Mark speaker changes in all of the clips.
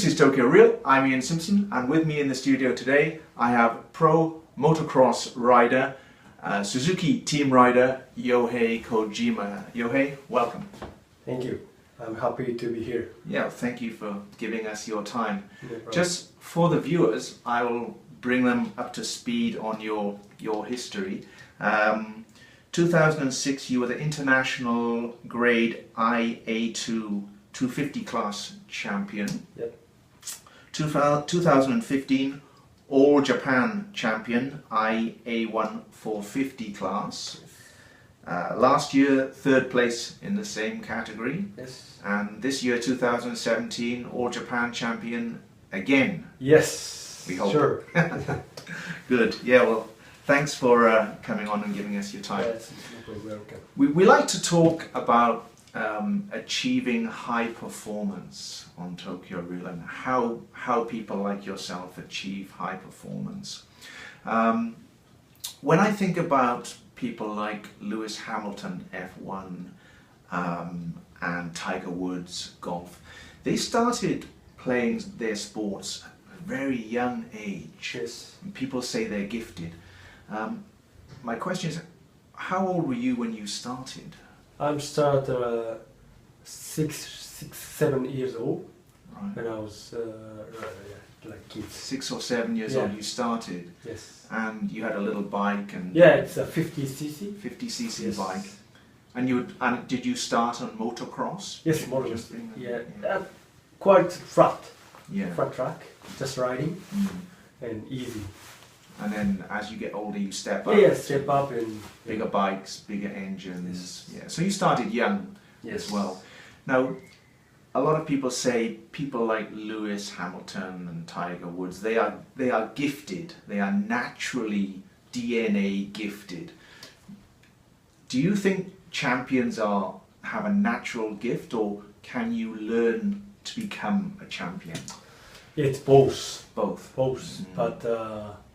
Speaker 1: This is Tokyo Real. I'm Ian Simpson, and with me in the studio today I have pro motocross rider, Suzuki team rider Yohei Kojima. Yohei, welcome.
Speaker 2: Thank you. I'm happy to be here.
Speaker 1: Yeah, thank you for giving us your time.
Speaker 2: No problem.
Speaker 1: Just for the viewers, I will bring them up to speed on your history. 2006, you were the international grade IA2 250 class champion.
Speaker 2: Yep.
Speaker 1: 2015, All Japan champion, IA1 450 class. Last year, third place in the same category.
Speaker 2: Yes.
Speaker 1: And this year, 2017, All Japan champion again.
Speaker 2: Yes.
Speaker 1: We hope.
Speaker 2: Sure.
Speaker 1: Good. Yeah, well, thanks for coming on and giving us your time.
Speaker 2: Yes, no problem.
Speaker 1: We like to talk about achieving high performance on Tokyo Real and how people like yourself achieve high performance. When I think about people like Lewis Hamilton, F1, and Tiger Woods, golf, they started playing their sports at a very young age.
Speaker 2: Yes.
Speaker 1: And people say they're gifted. My question is, how old were you when you started?
Speaker 2: I'm started 7 years old.
Speaker 1: Right.
Speaker 2: When I was like kids.
Speaker 1: 6 or 7 years
Speaker 2: Yeah.
Speaker 1: old you started,
Speaker 2: Yes.
Speaker 1: and you had a little bike and
Speaker 2: Yeah, it's a 50cc.
Speaker 1: 50cc
Speaker 2: Yes.
Speaker 1: bike, and did you start on motocross?
Speaker 2: Yes,
Speaker 1: Just
Speaker 2: motocross.
Speaker 1: bring that-
Speaker 2: Yeah, quite flat
Speaker 1: yeah.
Speaker 2: track, just riding
Speaker 1: Mm.
Speaker 2: and easy.
Speaker 1: And then as you get older, you step up.
Speaker 2: Yeah, step up and
Speaker 1: Bigger bikes, bigger engines.
Speaker 2: Yes.
Speaker 1: Yeah. So you started young
Speaker 2: Yes.
Speaker 1: as well. Now, a lot of people say people like Lewis Hamilton and Tiger Woods, they are gifted. They are naturally DNA gifted. Do you think champions have a natural gift, or can you learn to become a champion?
Speaker 2: It's both.
Speaker 1: Both.
Speaker 2: Both,
Speaker 1: Mm.
Speaker 2: but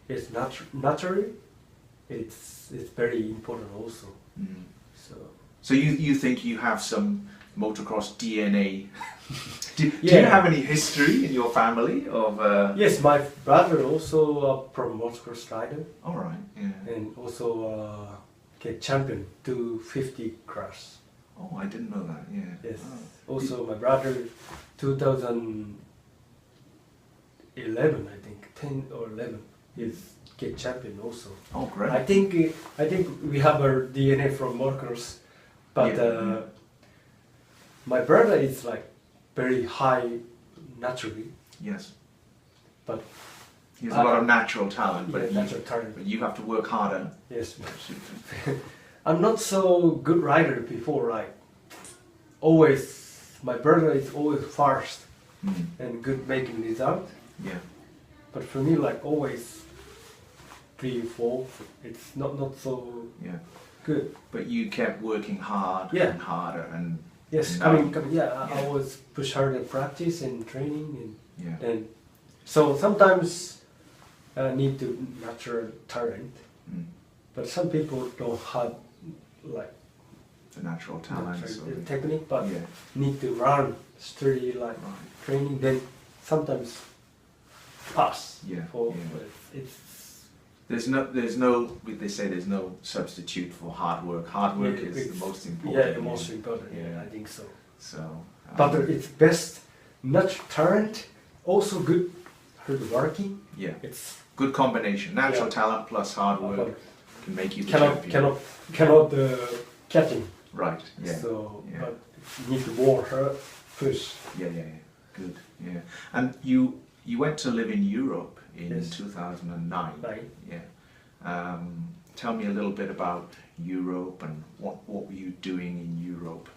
Speaker 2: it's naturally. It's very important also.
Speaker 1: Mm.
Speaker 2: So
Speaker 1: You think you have some motocross DNA? do you
Speaker 2: Yeah.
Speaker 1: have any history in your family of?
Speaker 2: yes, my brother also from motocross rider
Speaker 1: All right. Yeah.
Speaker 2: and also get champion 250 class.
Speaker 1: Oh, I didn't know that. Yeah.
Speaker 2: Yes.
Speaker 1: Oh.
Speaker 2: Also, my brother 2011, I think 10 or 11 is get champion also.
Speaker 1: Oh, great.
Speaker 2: I think we have our DNA from motocross, but
Speaker 1: Yeah.
Speaker 2: my brother is like very high naturally,
Speaker 1: Yes.
Speaker 2: but
Speaker 1: He has a lot of natural talent, but,
Speaker 2: yeah, natural talent.
Speaker 1: but you have to work harder.
Speaker 2: Yes, I'm not so good rider before. Like always, my brother is always fast
Speaker 1: Mm.
Speaker 2: and good making result.
Speaker 1: Yeah.
Speaker 2: But for me, like always 3, 4, it's not so
Speaker 1: Yeah.
Speaker 2: good.
Speaker 1: But you kept working hard
Speaker 2: Yeah.
Speaker 1: and harder, and
Speaker 2: Yes,
Speaker 1: No.
Speaker 2: coming, yeah, I
Speaker 1: Yeah.
Speaker 2: always push hard in practice and training,
Speaker 1: yeah.
Speaker 2: and so sometimes I need to natural talent,
Speaker 1: Mm.
Speaker 2: but some people don't have like
Speaker 1: The natural talent.
Speaker 2: natural
Speaker 1: so-
Speaker 2: technique, but
Speaker 1: yeah.
Speaker 2: need to run steady like
Speaker 1: Right.
Speaker 2: training. Then sometimes pass.
Speaker 1: Yeah.
Speaker 2: For
Speaker 1: yeah.
Speaker 2: but it's
Speaker 1: There's no. They say there's no substitute for hard work. Hard work
Speaker 2: Yeah,
Speaker 1: is
Speaker 2: it's-
Speaker 1: the most important.
Speaker 2: yeah, the most important.
Speaker 1: Yeah.
Speaker 2: Yeah, I think so.
Speaker 1: So.
Speaker 2: But it's best natural talent, also good hard working.
Speaker 1: Yeah.
Speaker 2: It's
Speaker 1: Good combination. Natural
Speaker 2: Yeah.
Speaker 1: talent plus hard work
Speaker 2: But
Speaker 1: can make you the
Speaker 2: cannot
Speaker 1: champion.
Speaker 2: cannot catching.
Speaker 1: Right. Yeah.
Speaker 2: So
Speaker 1: Yeah.
Speaker 2: but you need to more push.
Speaker 1: Yeah. Yeah. Yeah. Good. Yeah. And you went to live in Europe in
Speaker 2: Yes.
Speaker 1: 2009.
Speaker 2: Right.
Speaker 1: Yeah. Tell me a little bit about Europe and what were you doing in Europe?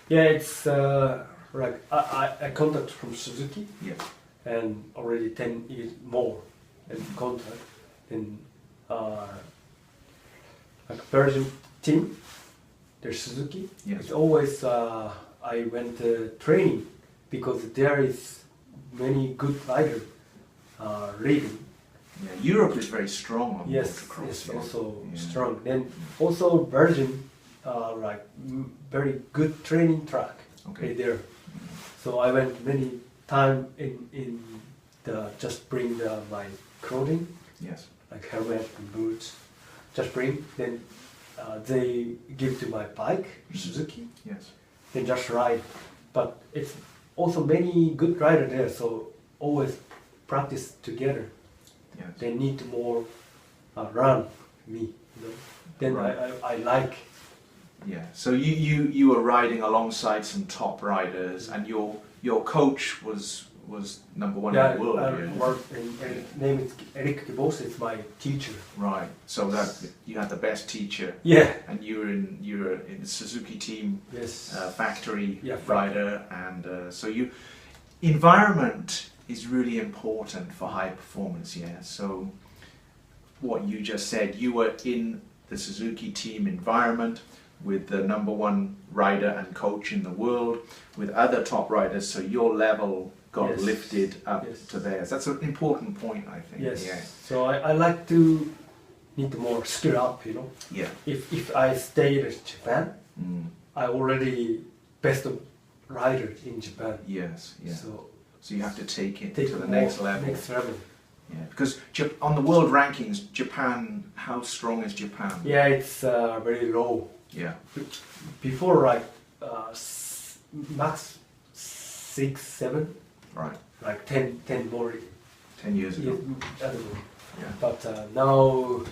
Speaker 2: Yeah, it's like I contact from Suzuki
Speaker 1: Yeah.
Speaker 2: and already 10 years more in contact in like Belgian team. There's Suzuki.
Speaker 1: Yes.
Speaker 2: It's always I went training because there is many good riders leading.
Speaker 1: Yeah. Europe is very strong on
Speaker 2: Yes,
Speaker 1: motocross.
Speaker 2: it's
Speaker 1: yeah.
Speaker 2: also
Speaker 1: Yeah.
Speaker 2: strong. Then also Belgium, like very good training track
Speaker 1: Okay.
Speaker 2: there. So I went many time in the just bring my clothing,
Speaker 1: Yes.
Speaker 2: like helmet and boots, just bring. Then they give to my bike, Suzuki,
Speaker 1: Yes.
Speaker 2: then just ride. But it's also many good riders there, so always practice together.
Speaker 1: Yes.
Speaker 2: They need to more run me, you know. Then
Speaker 1: Right.
Speaker 2: I like.
Speaker 1: Yeah. So you were riding alongside some top riders, and your coach was number one in the world.
Speaker 2: And name is Eric Gibos. It's my teacher.
Speaker 1: Right. So that you had the best teacher.
Speaker 2: Yeah.
Speaker 1: And you were in the Suzuki team.
Speaker 2: Yes.
Speaker 1: Factory
Speaker 2: Yeah,
Speaker 1: rider, and so environment is really important for high performance. Yeah. So what you just said, you were in the Suzuki team environment with the number one rider and coach in the world, with other top riders, so your level got
Speaker 2: Yes.
Speaker 1: lifted up
Speaker 2: Yes.
Speaker 1: to theirs. That's an important point, I think.
Speaker 2: Yes.
Speaker 1: Yeah.
Speaker 2: So I like to need more skill up, you know.
Speaker 1: Yeah.
Speaker 2: If I stayed in Japan,
Speaker 1: Mm.
Speaker 2: I already best rider in Japan.
Speaker 1: Yes. Yeah.
Speaker 2: So
Speaker 1: So you have to take it
Speaker 2: take
Speaker 1: to the
Speaker 2: more
Speaker 1: next level.
Speaker 2: Next level.
Speaker 1: Yeah. Because on the world rankings, Japan, how strong is Japan?
Speaker 2: Yeah, it's very low.
Speaker 1: Yeah.
Speaker 2: Before like max 6, 7,
Speaker 1: Right.
Speaker 2: like 10 more
Speaker 1: 10 years ago.
Speaker 2: years, I don't know.
Speaker 1: Yeah.
Speaker 2: But now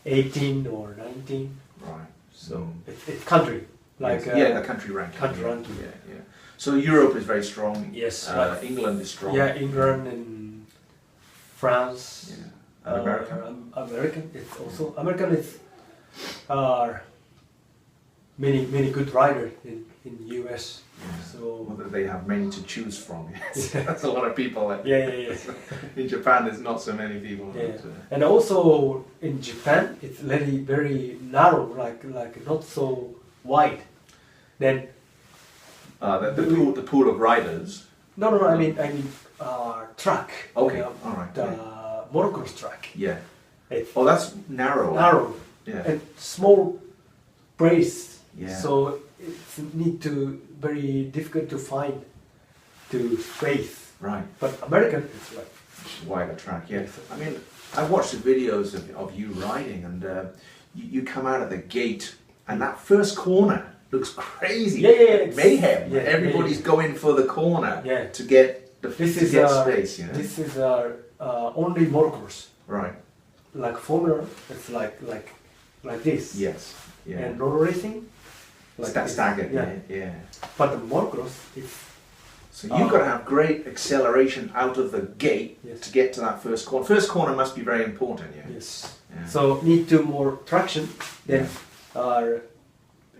Speaker 2: 18 or 19.
Speaker 1: Right.
Speaker 2: So
Speaker 1: Mm.
Speaker 2: it's country, like
Speaker 1: yeah, the country ranking.
Speaker 2: country
Speaker 1: yeah.
Speaker 2: ranking.
Speaker 1: Yeah, yeah. So Europe is very strong.
Speaker 2: Yes, like-
Speaker 1: England is strong.
Speaker 2: Yeah, England and France.
Speaker 1: Yeah. And America.
Speaker 2: American. It's also American. It's many good riders in US.
Speaker 1: Yeah.
Speaker 2: So
Speaker 1: Well, they have many to choose from. Yes. That's a lot of people.
Speaker 2: yeah.
Speaker 1: In Japan, there's not so many people.
Speaker 2: Yeah.
Speaker 1: But,
Speaker 2: And also in Japan, it's very narrow, like not so wide. Then
Speaker 1: the pool of riders.
Speaker 2: no, I mean track.
Speaker 1: Okay, all right,
Speaker 2: The motocross track.
Speaker 1: Yeah.
Speaker 2: It's
Speaker 1: Oh, that's narrow.
Speaker 2: narrow
Speaker 1: Yeah.
Speaker 2: and small brace.
Speaker 1: Yeah.
Speaker 2: So it's need to very difficult to find to space.
Speaker 1: Right.
Speaker 2: But American, it's like
Speaker 1: Wider track. Yeah. I mean, I watched the videos of you riding, and you come out of the gate, and that first corner looks crazy.
Speaker 2: Yeah,
Speaker 1: Mayhem.
Speaker 2: yeah,
Speaker 1: Everybody's going for the corner
Speaker 2: Yeah.
Speaker 1: to get
Speaker 2: this
Speaker 1: space. You know.
Speaker 2: This is only motocross.
Speaker 1: Right.
Speaker 2: Like Formula, it's like this.
Speaker 1: Yes. Yeah.
Speaker 2: And road racing, like this.
Speaker 1: Staggered.
Speaker 2: Yeah.
Speaker 1: Yeah.
Speaker 2: But the motocross, it's
Speaker 1: So you've got to have great acceleration out of the gate
Speaker 2: Yes.
Speaker 1: to get to that first corner. First corner must be very important. Yeah.
Speaker 2: yes.
Speaker 1: Yeah.
Speaker 2: So need to more traction. Then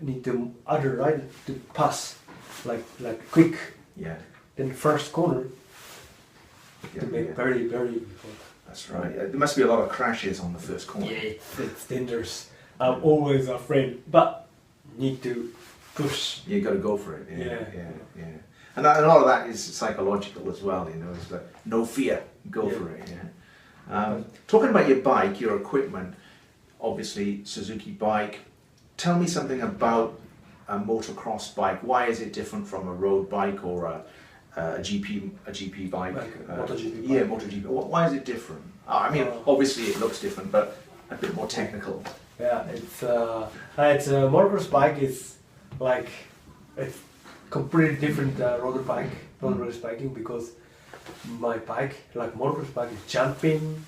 Speaker 2: need to other rider to pass, like quick.
Speaker 1: Yeah.
Speaker 2: Then first corner
Speaker 1: Yeah,
Speaker 2: to make
Speaker 1: yeah.
Speaker 2: very important.
Speaker 1: That's right. There must be a lot of crashes on the first corner.
Speaker 2: It's dangerous. I'm always afraid, but need to push.
Speaker 1: You got to go for it. Yeah,
Speaker 2: Yeah.
Speaker 1: yeah, yeah. And a lot of that is psychological as well. You know, it's like no fear, go
Speaker 2: Yeah.
Speaker 1: for it. Yeah. Talking about your bike, your equipment, obviously Suzuki bike. Tell me something about a motocross bike. Why is it different from a road bike or a GP bike?
Speaker 2: Like a MotoGP bike.
Speaker 1: Yeah, MotoGP. Why is it different? I mean, obviously it looks different, but a bit more technical.
Speaker 2: Yeah, it's a motocross bike. Is like it's completely different road race biking, because my bike, like motocross bike, is jumping.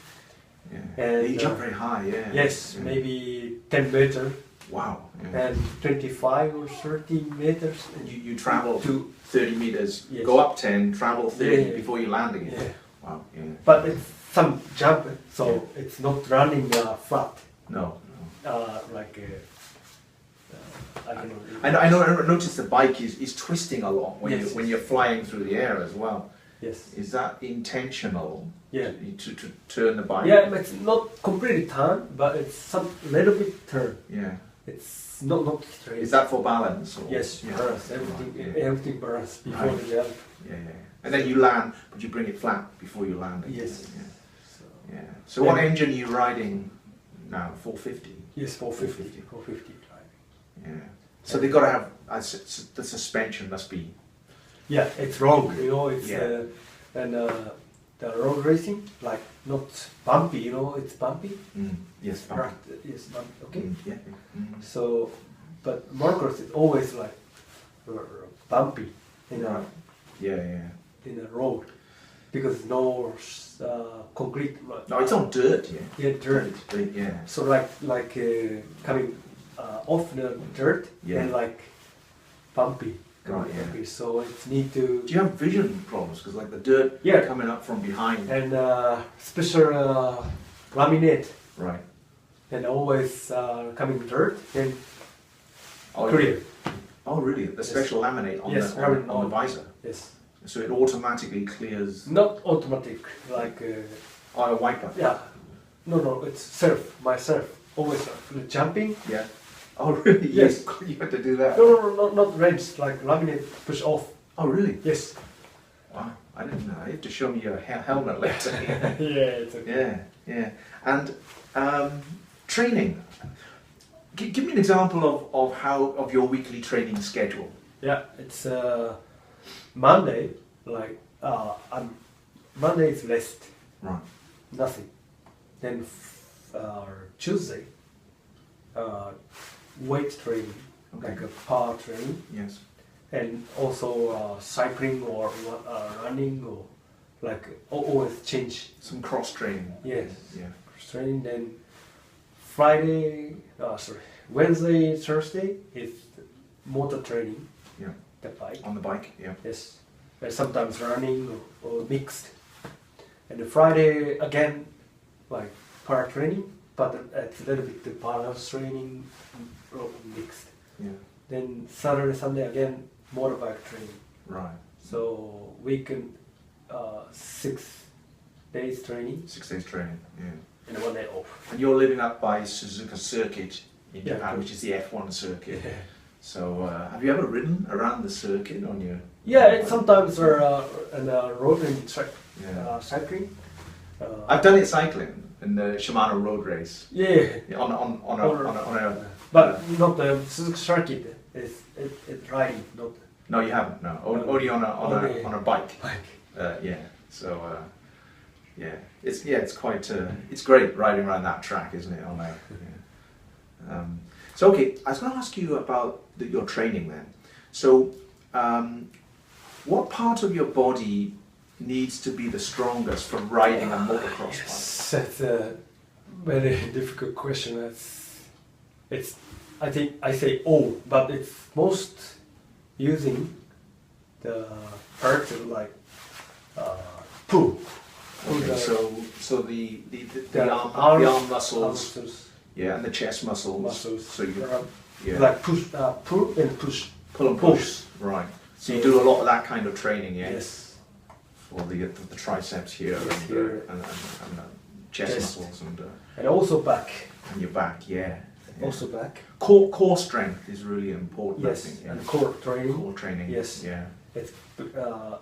Speaker 1: Yeah.
Speaker 2: And,
Speaker 1: you jump very high. Yeah.
Speaker 2: Yes,
Speaker 1: Yeah.
Speaker 2: maybe 10 meters
Speaker 1: Wow. Yeah.
Speaker 2: and 25 or 30 meters.
Speaker 1: And you travel
Speaker 2: to
Speaker 1: 30 meters,
Speaker 2: Yes.
Speaker 1: go up 10, travel 30
Speaker 2: Yeah.
Speaker 1: before you land again.
Speaker 2: Yeah.
Speaker 1: Wow. Yeah.
Speaker 2: But it's some jump, so it's not running flat.
Speaker 1: No.
Speaker 2: Like I don't know.
Speaker 1: I noticed the bike is twisting a lot when
Speaker 2: Yes.
Speaker 1: when you're flying through the air as well.
Speaker 2: Yes.
Speaker 1: Is that intentional?
Speaker 2: Yeah.
Speaker 1: To turn the bike.
Speaker 2: Yeah, it's not completely turn, but it's some little bit turn.
Speaker 1: Yeah.
Speaker 2: It's not straight.
Speaker 1: Is that for balance? Or?
Speaker 2: Yes,
Speaker 1: Yeah.
Speaker 2: balance. Everything,
Speaker 1: Yeah.
Speaker 2: everything balance before
Speaker 1: Right.
Speaker 2: the jump.
Speaker 1: Yeah, yeah. And then you land, but you bring it flat before you land. Again.
Speaker 2: Yes.
Speaker 1: Yeah.
Speaker 2: So,
Speaker 1: Yeah. So what engine are you riding now? 450.
Speaker 2: yes, 450. 450 driving.
Speaker 1: Yeah. So they've got to have the suspension must be
Speaker 2: Yeah, it's wrong. You know, it's
Speaker 1: Yeah.
Speaker 2: and the road racing, like not bumpy. You know, it's bumpy.
Speaker 1: Yes,
Speaker 2: Right, yes, bumpy. Okay.
Speaker 1: Yeah.
Speaker 2: So, but motocross is always like bumpy in
Speaker 1: Right. Yeah.
Speaker 2: in a road because no concrete.
Speaker 1: No, it's on dirt. Yeah.
Speaker 2: Yeah, dirt.
Speaker 1: Yeah.
Speaker 2: So like coming off the dirt
Speaker 1: Yeah.
Speaker 2: and like bumpy.
Speaker 1: Right, yeah.
Speaker 2: Bumpy. So it's need to.
Speaker 1: Do you have vision problems? Because like the dirt
Speaker 2: Yeah.
Speaker 1: coming up from behind.
Speaker 2: And special laminate
Speaker 1: Right.
Speaker 2: and always coming dirt and
Speaker 1: Oh,
Speaker 2: clear.
Speaker 1: Oh, really? The special laminate on
Speaker 2: Yes,
Speaker 1: on the visor.
Speaker 2: Yes.
Speaker 1: So it automatically clears.
Speaker 2: Not automatic like
Speaker 1: Oh, a wiper.
Speaker 2: yeah. No, it's self. Myself always jumping.
Speaker 1: Yeah. Oh, really?
Speaker 2: Yes.
Speaker 1: You had to do that.
Speaker 2: No, not wrench like laminate push off.
Speaker 1: Oh, really?
Speaker 2: Yes.
Speaker 1: Wow. I didn't know. You have to show me your helmet later.
Speaker 2: Yeah, it's okay.
Speaker 1: Yeah. And training. Give me an example of your weekly training schedule.
Speaker 2: Yeah, it's Monday. Like Monday is rest,
Speaker 1: Right.
Speaker 2: nothing. Then Tuesday, weight training,
Speaker 1: Okay.
Speaker 2: like a power training,
Speaker 1: Yes.
Speaker 2: and also cycling or running or like always change.
Speaker 1: Some cross training.
Speaker 2: Yes,
Speaker 1: Yeah.
Speaker 2: training. Then Wednesday, Thursday is motor training.
Speaker 1: Yeah.
Speaker 2: The bike.
Speaker 1: On the bike. Yeah.
Speaker 2: Yes, and sometimes running or mixed. And the Friday again, like power training, but it's a little bit the balance training or mixed.
Speaker 1: Yeah.
Speaker 2: Then Saturday, Sunday again, motorbike training.
Speaker 1: Right.
Speaker 2: So weekend, 6 days training
Speaker 1: 6 days training. Yeah.
Speaker 2: and 1 day off.
Speaker 1: And you're living up by Suzuka Circuit in
Speaker 2: Yeah.
Speaker 1: Japan, which is the F1 circuit. So, have you ever ridden around the circuit on your?
Speaker 2: Yeah, it's sometimes and road and track
Speaker 1: Yeah.
Speaker 2: cycling.
Speaker 1: I've done it cycling in the Shimano road race.
Speaker 2: Yeah.
Speaker 1: On a.
Speaker 2: But not the Suzuka circuit. It's riding, not
Speaker 1: No, you haven't. No, only on a bike.
Speaker 2: bike.
Speaker 1: Yeah. So, yeah, it's quite. It's great riding around that track, isn't it? So okay, I was going to ask you about your training then. So, what part of your body needs to be the strongest for riding a motocross bike?
Speaker 2: That's a very difficult question. I think I say all, but it's most using the part like pull.
Speaker 1: Okay, so the
Speaker 2: The
Speaker 1: arm muscles, yeah, and the chest muscles. So you
Speaker 2: like pull and push.
Speaker 1: pull and push. Right. So you do a lot of that kind of training, yeah.
Speaker 2: Yes.
Speaker 1: For the triceps here
Speaker 2: Yes,
Speaker 1: and,
Speaker 2: here.
Speaker 1: and chest
Speaker 2: Chest.
Speaker 1: muscles
Speaker 2: And also back.
Speaker 1: and your back, yeah.
Speaker 2: Also back.
Speaker 1: Core strength is really important.
Speaker 2: Yes.
Speaker 1: I think, yeah.
Speaker 2: And core training.
Speaker 1: Core training.
Speaker 2: Yes.
Speaker 1: Yeah.
Speaker 2: It's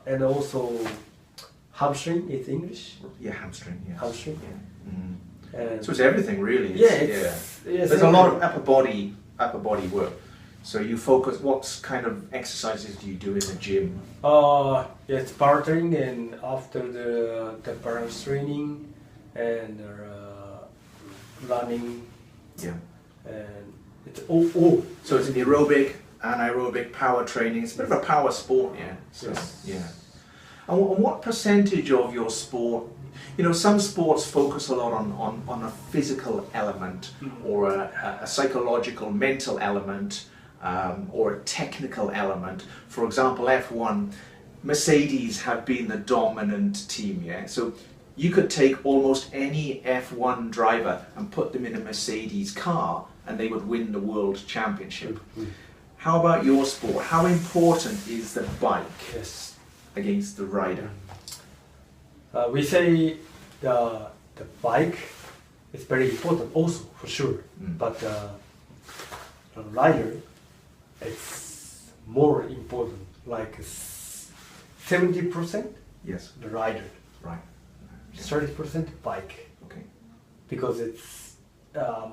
Speaker 2: and also hamstring is English.
Speaker 1: Yeah, hamstring. Yes.
Speaker 2: Hamstring.
Speaker 1: Yeah. Mm.
Speaker 2: And
Speaker 1: So it's everything really.
Speaker 2: yes,
Speaker 1: There's a lot of upper body work. So you focus. What kind of exercises do you do in the gym?
Speaker 2: It's power training, and after the balance training and running,
Speaker 1: Yeah.
Speaker 2: and it's all.
Speaker 1: So it's aerobic, anaerobic, power training. It's a bit of a power sport, yeah. So,
Speaker 2: Yes.
Speaker 1: yeah. And what percentage of your sport? You know, some sports focus a lot on a physical element or a psychological, mental element, or a technical element. For example, F1, Mercedes have been the dominant team, yeah? So you could take almost any F1 driver and put them in a Mercedes car and they would win the world championship. How about your sport? How important is the bike
Speaker 2: Yes.
Speaker 1: against the rider?
Speaker 2: We say the bike is very important also for sure, but the rider it's more important. Like 70%
Speaker 1: Yes.
Speaker 2: the rider,
Speaker 1: Right.
Speaker 2: 30% bike,
Speaker 1: Okay.
Speaker 2: because it's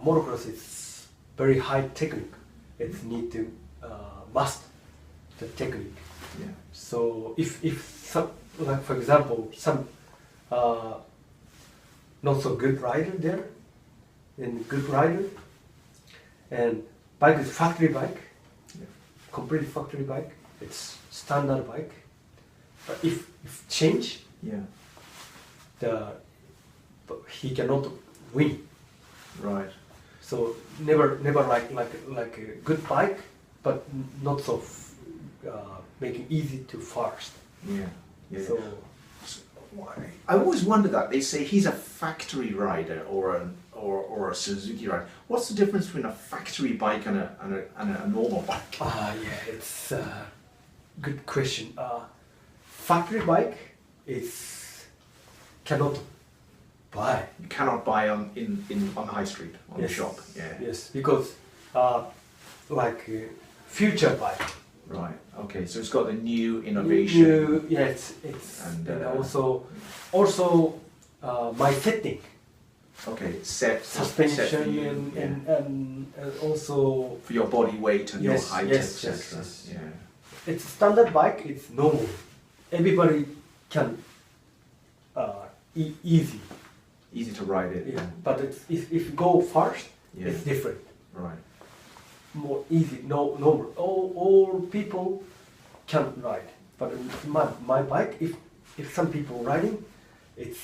Speaker 2: motocross is very high technique. It's need to must the technique.
Speaker 1: Yeah.
Speaker 2: So if some, like for example, some not so good rider there, and good rider, and bike is factory bike, complete factory bike. It's standard bike. But if change, he cannot win.
Speaker 1: Right.
Speaker 2: So never like a good bike, but not so making easy to fast.
Speaker 1: Yeah. Yeah.
Speaker 2: So
Speaker 1: I always wonder that they say he's a factory rider or a Suzuki rider. What's the difference between a factory bike and a normal bike?
Speaker 2: Yeah, it's a good question. Factory bike is cannot buy.
Speaker 1: You cannot buy on high street on the
Speaker 2: Yes.
Speaker 1: shop. Yeah.
Speaker 2: Yes, because future bike.
Speaker 1: Right. Okay. So it's got the new innovation.
Speaker 2: It's
Speaker 1: And,
Speaker 2: and also my setting,
Speaker 1: Okay.
Speaker 2: suspension
Speaker 1: set for you,
Speaker 2: and also
Speaker 1: for your body weight and your height,
Speaker 2: yes,
Speaker 1: etc.
Speaker 2: yes.
Speaker 1: Yeah.
Speaker 2: it's standard bike. It's normal. Everybody can easy.
Speaker 1: Easy to ride it.
Speaker 2: Yeah, but if you go fast,
Speaker 1: Yeah.
Speaker 2: it's different.
Speaker 1: Right.
Speaker 2: More easy. No. All people can ride. But my bike, if some people riding, it's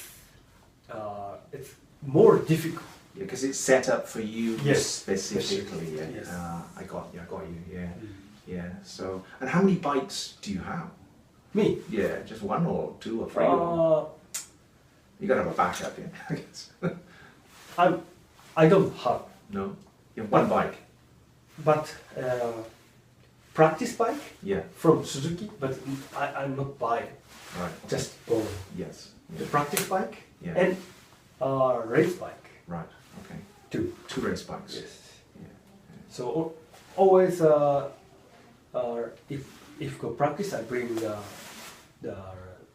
Speaker 2: more difficult.
Speaker 1: Yeah, because it's set up for you
Speaker 2: Yes.
Speaker 1: specifically. Yeah.
Speaker 2: Yes.
Speaker 1: I got you. Yeah. Yeah. So, and how many bikes do you have?
Speaker 2: Me,
Speaker 1: Yeah, just one or two or three. Or you gotta have a backup, yeah. I guess.
Speaker 2: I don't have,
Speaker 1: No, you have one bike.
Speaker 2: but practice bike
Speaker 1: Yeah.
Speaker 2: from Suzuki, but I'm not buying,
Speaker 1: Right.
Speaker 2: just borrow.
Speaker 1: Yes.
Speaker 2: The
Speaker 1: Yeah.
Speaker 2: practice bike
Speaker 1: Yeah.
Speaker 2: and race bike
Speaker 1: Right. Okay.
Speaker 2: too.
Speaker 1: Two race bikes.
Speaker 2: Yes.
Speaker 1: Yeah.
Speaker 2: So always if go practice, I bring the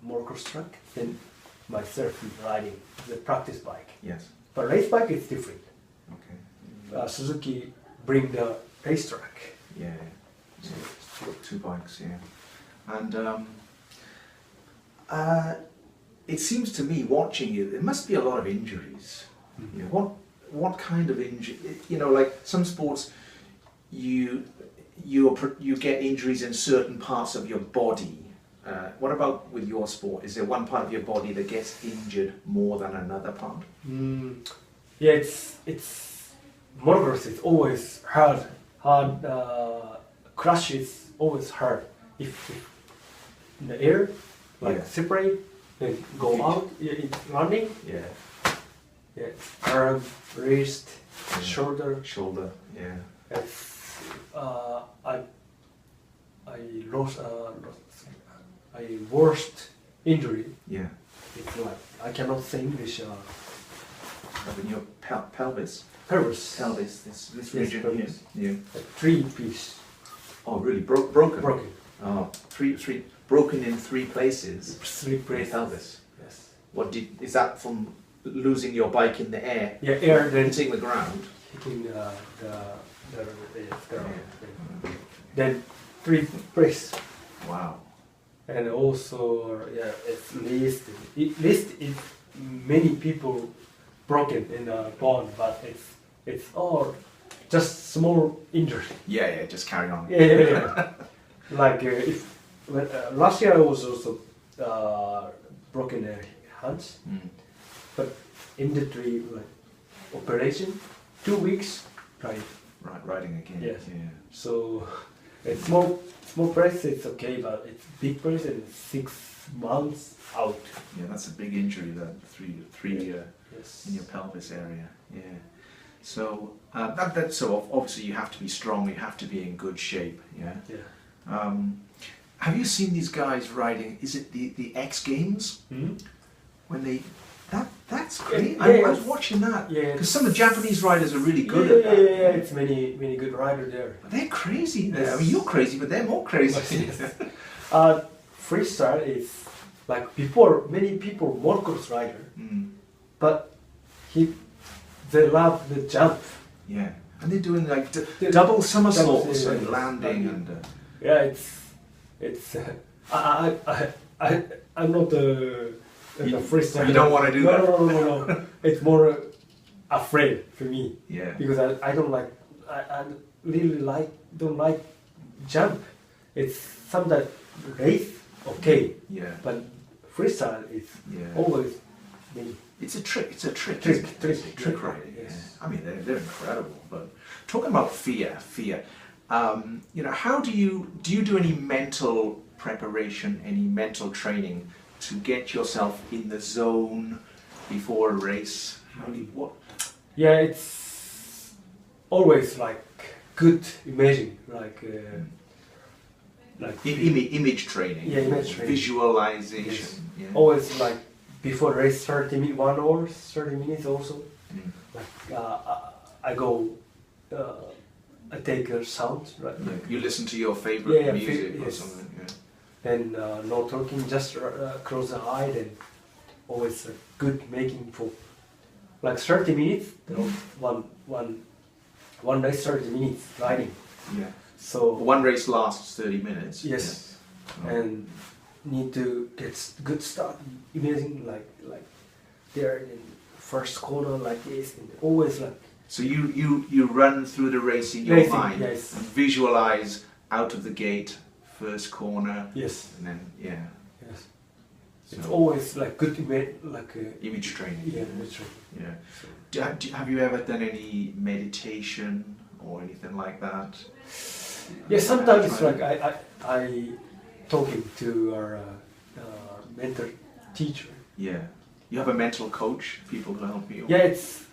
Speaker 2: motocross track, then myself riding the practice bike.
Speaker 1: Yes.
Speaker 2: But race bike is different.
Speaker 1: Okay.
Speaker 2: Suzuki bring the race track.
Speaker 1: Yeah. So two bikes. Yeah. And it seems to me, watching you, there must be a lot of injuries. You know, what kind of injury? You know, like some sports, you get injuries in certain parts of your body. What about with your sport? Is there one part of your body that gets injured more than another part?
Speaker 2: Yeah, it's motocross. It's always hard. Crash is always hard. If in the air, like
Speaker 1: Yeah.
Speaker 2: separate, then go out. It's running.
Speaker 1: Yeah.
Speaker 2: Yeah, arm, wrist,
Speaker 1: Yeah.
Speaker 2: shoulder.
Speaker 1: Shoulder. Yeah.
Speaker 2: It's, I lost a worst injury.
Speaker 1: Yeah.
Speaker 2: It's like I cannot say English.
Speaker 1: Up in your pelvis.
Speaker 2: Pelvis.
Speaker 1: Pelvis. This
Speaker 2: Yes,
Speaker 1: region
Speaker 2: pelvis.
Speaker 1: here. Yeah.
Speaker 2: A 3-piece.
Speaker 1: Oh, really? Broken.
Speaker 2: Broken.
Speaker 1: Oh, three broken in 3 places.
Speaker 2: 3 places.
Speaker 1: Pelvis.
Speaker 2: Yes.
Speaker 1: Is that from losing your bike in the air?
Speaker 2: Yeah, air then
Speaker 1: Hitting the ground.
Speaker 2: hitting the then 3 places.
Speaker 1: Wow.
Speaker 2: And also, yeah, it's least is many people broken in the bone, but it's all just small injury.
Speaker 1: Yeah, just carry on.
Speaker 2: Yeah. Like last year I was also broken hands, but immediately like operation, 2 weeks, right?
Speaker 1: Right, riding again.
Speaker 2: Yes.
Speaker 1: Yeah.
Speaker 2: So it's small press, it's okay, but it's big press and 6 months out.
Speaker 1: Yeah, that's a big injury. That three
Speaker 2: Yes.
Speaker 1: in your pelvis area. Yeah. So so obviously you have to be strong. You have to be in good shape. Yeah.
Speaker 2: Yeah.
Speaker 1: Have you seen these guys riding? Is it the X Games when they? That's great.
Speaker 2: Yeah,
Speaker 1: I was watching that.
Speaker 2: Yeah.
Speaker 1: Because some of the Japanese riders are really good at that.
Speaker 2: Yeah, it's many good riders there.
Speaker 1: But they're crazy.
Speaker 2: Yes.
Speaker 1: I mean, you're crazy, but they're more crazy.
Speaker 2: Freestyle is like before many people motocross rider, but they love the jump.
Speaker 1: Yeah, and they're doing like
Speaker 2: The
Speaker 1: double somersaults
Speaker 2: double,
Speaker 1: and
Speaker 2: yeah,
Speaker 1: landing and.
Speaker 2: Yeah, it's I'm not a freestyler.
Speaker 1: You don't want to do that?
Speaker 2: No. It's more afraid for me.
Speaker 1: Yeah.
Speaker 2: Because I don't like, I really don't like jump. It's sometimes race, okay.
Speaker 1: Yeah.
Speaker 2: But freestyle is always me.
Speaker 1: It's a trick. It's a trick.
Speaker 2: Trick,
Speaker 1: right?
Speaker 2: Yes.
Speaker 1: Yeah. I mean, they're incredible. But talking about fear. You know, how do you do any mental preparation, any mental training to get yourself in the zone before a race? What?
Speaker 2: Yeah, it's always like good imaging, like
Speaker 1: Image training.
Speaker 2: Yeah, image training.
Speaker 1: Visualization.
Speaker 2: Yes.
Speaker 1: Yeah.
Speaker 2: Always like before race 30 minutes, 1 hour, 30 minutes also. Like I go, I take a sound, right?
Speaker 1: Yeah. You listen to your favorite music or
Speaker 2: yes.
Speaker 1: something. Yeah.
Speaker 2: Then no talking, just close the eye, and always good making for like 30 minutes. You know, one race 30 minutes riding.
Speaker 1: Yeah.
Speaker 2: So
Speaker 1: one race lasts 30 minutes.
Speaker 2: Yes.
Speaker 1: Yeah.
Speaker 2: And need to get good start. Imagine like there in first corner like this, and always like.
Speaker 1: So you run through the race in your mind,
Speaker 2: yes.
Speaker 1: and visualize out of the gate, first corner.
Speaker 2: Yes.
Speaker 1: And then
Speaker 2: Yes.
Speaker 1: So
Speaker 2: It's always like good image, like
Speaker 1: image training.
Speaker 2: yeah, image training.
Speaker 1: Yeah. Have you ever done any meditation or anything like that?
Speaker 2: Yeah, sometimes like I talking to our mentor teacher.
Speaker 1: Yeah. You have a mental coach, people who help you.
Speaker 2: Yeah, it's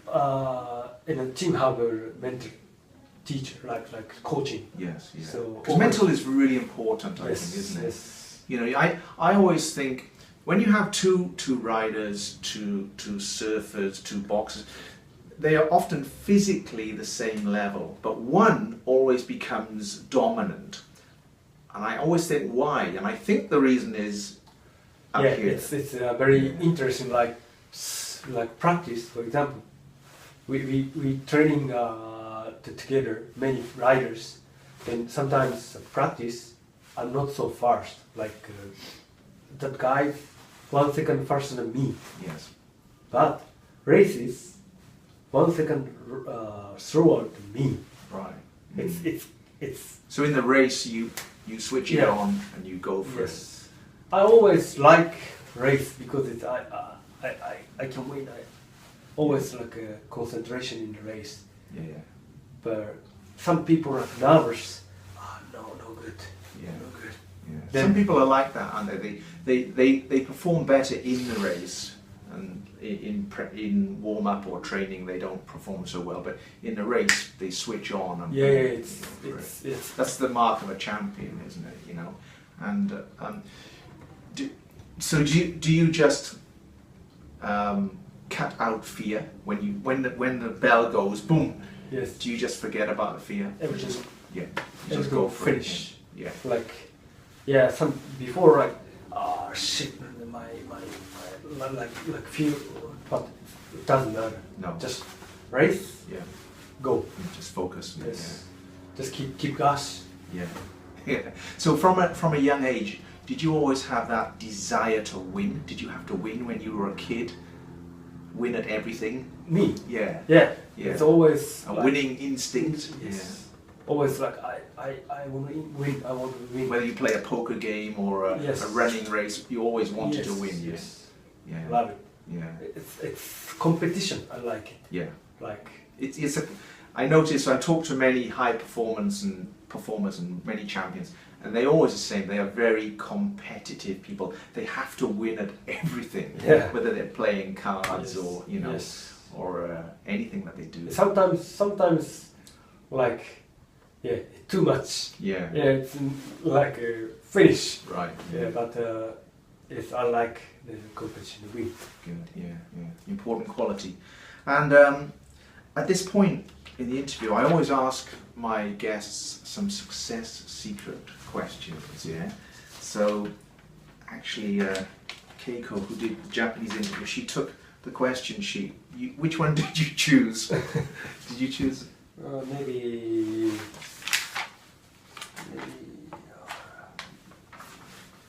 Speaker 2: in a team have a mentor teacher, like coaching.
Speaker 1: Yes. Yeah.
Speaker 2: So
Speaker 1: because mental is really important, I think, isn't it?
Speaker 2: Yes.
Speaker 1: You know, I always think when you have two riders, two surfers, two boxers, they are often physically the same level, but one always becomes dominant. And I always think why, and I think the reason is up here.
Speaker 2: It's very interesting, like practice. For example, we training together many riders, and sometimes practice are not so fast. Like that guy 1 second faster than me.
Speaker 1: Yes.
Speaker 2: But races 1 second slower than me.
Speaker 1: Right.
Speaker 2: It's.
Speaker 1: So in the race, you switch it on and you go for it.
Speaker 2: Yes. I always like race because it's I can win. I always like a concentration in the race.
Speaker 1: Yeah.
Speaker 2: But some people are nervous. No good.
Speaker 1: Yeah.
Speaker 2: No good.
Speaker 1: Yeah.
Speaker 2: Then-
Speaker 1: Some people are like that, aren't they? They perform better in the race, and in warm up or training they don't perform so well. But in the race they switch on. And
Speaker 2: It's
Speaker 1: that's the mark of a champion, isn't it? You know, and do you just cut out fear when the bell goes boom?
Speaker 2: yes.
Speaker 1: Do you just forget about the fear?
Speaker 2: Everything.
Speaker 1: Yeah. You
Speaker 2: Just
Speaker 1: just
Speaker 2: go
Speaker 1: go for
Speaker 2: finish.
Speaker 1: it. Yeah.
Speaker 2: Like some before like shit my like few, but it doesn't matter.
Speaker 1: No.
Speaker 2: Just race,
Speaker 1: Yeah.
Speaker 2: go.
Speaker 1: Just focus.
Speaker 2: Yes. Just keep gas.
Speaker 1: Yeah. Yeah. So from a young age, did you always have that desire to win? Did you have to win when you were a kid? Win at everything?
Speaker 2: Me.
Speaker 1: Yeah.
Speaker 2: Yeah.
Speaker 1: Yeah.
Speaker 2: It's always
Speaker 1: A
Speaker 2: like,
Speaker 1: winning instinct.
Speaker 2: Yes. Always like I want to win. I want to
Speaker 1: Yeah.
Speaker 2: win.
Speaker 1: Whether you play a poker game or a
Speaker 2: Yes.
Speaker 1: running race, you always wanted to win.
Speaker 2: Yes.
Speaker 1: Yeah.
Speaker 2: Love it.
Speaker 1: Yeah.
Speaker 2: It's competition. I like it.
Speaker 1: Yeah.
Speaker 2: Like
Speaker 1: It's a. I notice I talk to many high performers and many champions, and they always the same. They are very competitive people. They have to win at everything,
Speaker 2: Yeah.
Speaker 1: whether they're playing cards
Speaker 2: Yes.
Speaker 1: or
Speaker 2: Yes.
Speaker 1: or anything that they do.
Speaker 2: Sometimes like too much.
Speaker 1: Yeah.
Speaker 2: Yeah, it's like a finish.
Speaker 1: Right.
Speaker 2: Yeah, but I like the competition to win.
Speaker 1: Good. Yeah. Important quality. And at this point in the interview, I always ask my guests some success secret questions. Yeah. So actually, Keiko, who did the Japanese interview, she took the question sheet. Which one did you choose? Did you choose?
Speaker 2: Maybe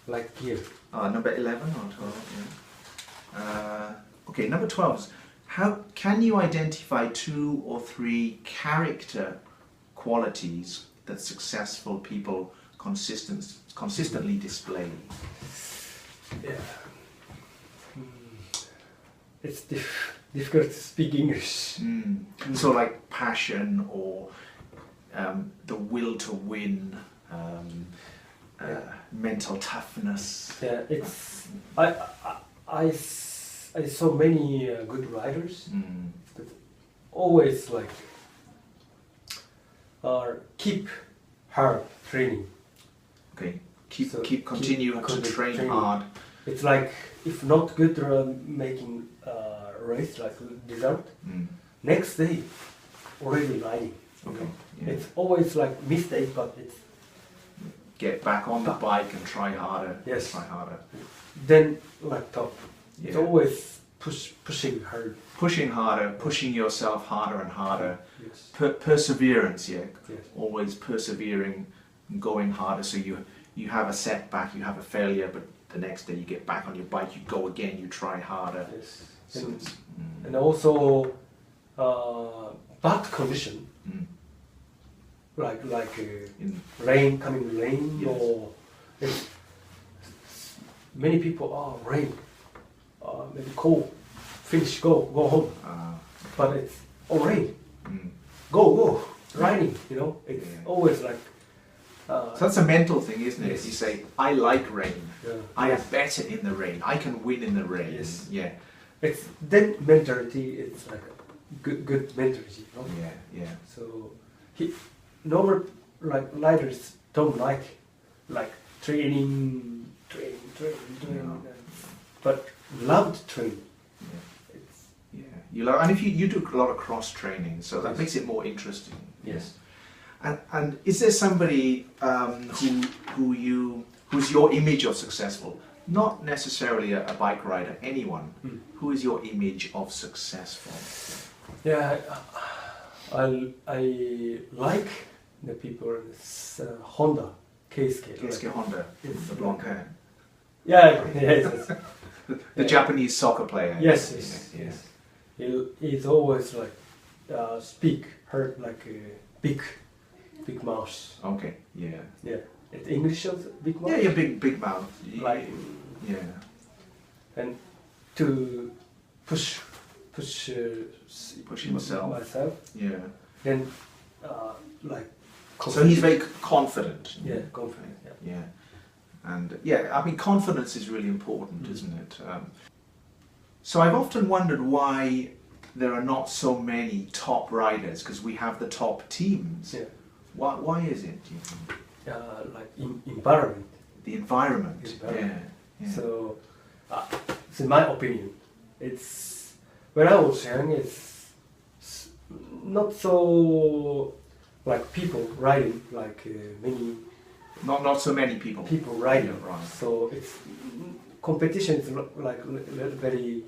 Speaker 2: like here.
Speaker 1: Number 11 or 12, yeah. Okay, number 12 is, how can you identify 2 or 3 character qualities that successful people consistently display?
Speaker 2: Yeah. It's difficult to speak English.
Speaker 1: So like passion or the will to win, mental toughness.
Speaker 2: Yeah, it's I saw many good riders that always like keep hard training.
Speaker 1: Okay, continue to train hard.
Speaker 2: It's like if not good making race like result, next day already riding.
Speaker 1: Okay, yeah.
Speaker 2: It's always like mistake, but it's
Speaker 1: get back on the bike and try harder.
Speaker 2: Yes.
Speaker 1: Try harder.
Speaker 2: Then like top.
Speaker 1: Yeah.
Speaker 2: It's always pushing hard.
Speaker 1: Pushing harder, pushing yourself harder and harder.
Speaker 2: Yes.
Speaker 1: Perseverance, yeah.
Speaker 2: Yes.
Speaker 1: Always persevering and going harder. So you have a setback, you have a failure, but the next day you get back on your bike, you go again, you try harder.
Speaker 2: Yes.
Speaker 1: So
Speaker 2: And also bad condition, like rain,
Speaker 1: Yes.
Speaker 2: or it's, many people rain, maybe cold, finish, go home, but it's rain, go riding, it's always like.
Speaker 1: So that's a mental thing, isn't it?
Speaker 2: Yes.
Speaker 1: You say, I like rain.
Speaker 2: Yeah.
Speaker 1: I am better in the rain. I can win in the rain.
Speaker 2: Yes.
Speaker 1: Yeah.
Speaker 2: It's then mentality. It's like a good mentality.
Speaker 1: Yeah.
Speaker 2: So normal like riders don't like training,
Speaker 1: No.
Speaker 2: but love to train.
Speaker 1: Yeah.
Speaker 2: It's
Speaker 1: Yeah. And if you do a lot of cross training, so that
Speaker 2: Yes.
Speaker 1: makes it more interesting.
Speaker 2: yes.
Speaker 1: And is there somebody who's your image of successful? Not necessarily a bike rider, anyone. Who is your image of successful?
Speaker 2: Yeah, I like the people. It's Honda,
Speaker 1: Keisuke Honda,
Speaker 2: It's
Speaker 1: the blonde hair.
Speaker 2: Yeah, yes.
Speaker 1: The Japanese soccer player.
Speaker 2: Yes.
Speaker 1: Yeah.
Speaker 2: He's always like speak, heard like a big mouth.
Speaker 1: Okay. Yeah.
Speaker 2: Yeah. It's English of big mouth.
Speaker 1: Yeah, your big mouth.
Speaker 2: Like
Speaker 1: Yeah.
Speaker 2: and to push
Speaker 1: himself.
Speaker 2: myself.
Speaker 1: Yeah.
Speaker 2: Then like.
Speaker 1: So he's very confident.
Speaker 2: Yeah, confident. Yeah.
Speaker 1: Yeah. And yeah, I mean, confidence is really important, isn't it? So I've often wondered why there are not so many top riders, because we have the top teams.
Speaker 2: Yeah.
Speaker 1: Why is it, do you think?
Speaker 2: Like environment.
Speaker 1: The environment.
Speaker 2: Environment.
Speaker 1: Yeah.
Speaker 2: So, in my opinion, it's when I was young, it's not so like people riding like many.
Speaker 1: Not so many people.
Speaker 2: People riding.
Speaker 1: Yeah, right.
Speaker 2: So it's competition is like very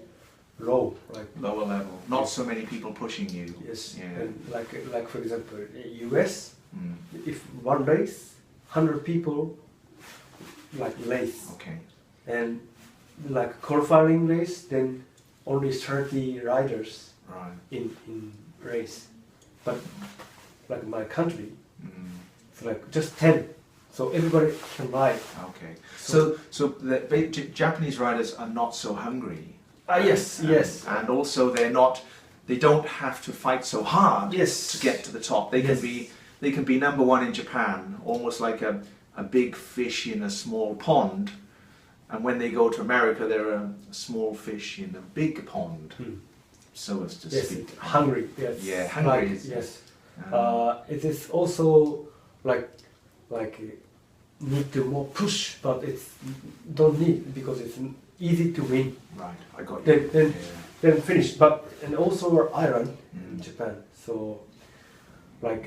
Speaker 2: low, like
Speaker 1: Lower level. Not so many people pushing you.
Speaker 2: yes.
Speaker 1: Yeah.
Speaker 2: And like for example, US, if one race, 100 people like race.
Speaker 1: Okay.
Speaker 2: And like qualifying race, then only 30 riders
Speaker 1: Right.
Speaker 2: in race. But like my country, it's like just 10. So everybody can ride.
Speaker 1: Okay. So the Japanese riders are not so hungry.
Speaker 2: Yes.
Speaker 1: And also they don't have to fight so hard
Speaker 2: Yes.
Speaker 1: to get to the top. They can be number one in Japan, almost like a big fish in a small pond. And when they go to America, they're a small fish in a big pond, so as to speak.
Speaker 2: Hungry. Yes.
Speaker 1: Yeah, hungry.
Speaker 2: Like, yes. It is also like need to more push, but it's don't need because it's easy to win.
Speaker 1: Right, I got you.
Speaker 2: Then finish. But and also iron in Japan, so like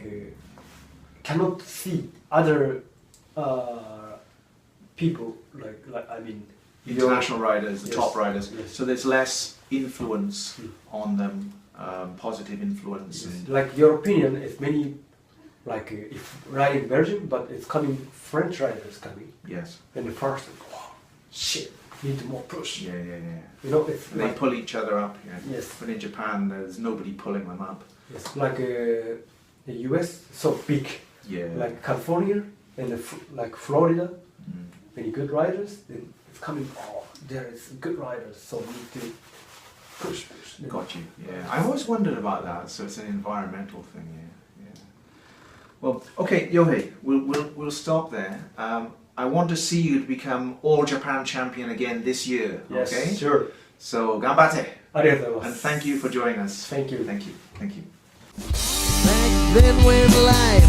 Speaker 2: cannot see other people like I mean
Speaker 1: International riders, the
Speaker 2: Yes,
Speaker 1: top riders.
Speaker 2: yes.
Speaker 1: So there's less influence on them, positive influence.
Speaker 2: Yes.
Speaker 1: And
Speaker 2: Like your opinion is many like if riding Belgium, but it's coming French riders coming.
Speaker 1: yes.
Speaker 2: And the first, wow, shit, need more push.
Speaker 1: Yeah.
Speaker 2: You know, it's
Speaker 1: They
Speaker 2: like,
Speaker 1: pull each other up. Yeah.
Speaker 2: yes,
Speaker 1: But in Japan, there's nobody pulling them up.
Speaker 2: yes, like the US, so big,
Speaker 1: Yeah.
Speaker 2: like California and like Florida,
Speaker 1: Mm.
Speaker 2: many good riders. Then it's coming. Oh, there is good riders, so we need to push. You know.
Speaker 1: Got you. Yeah. I always wondered about that. So it's an environmental thing. Yeah. Well, okay, Yohei, we'll stop there. I want to see you become All Japan champion again this year.
Speaker 2: Yes,
Speaker 1: Okay.
Speaker 2: sure.
Speaker 1: So ganbatte.
Speaker 2: ありがとうございます。
Speaker 1: And thank you for joining us.
Speaker 2: Thank you.
Speaker 1: Thank you.
Speaker 3: Back then when life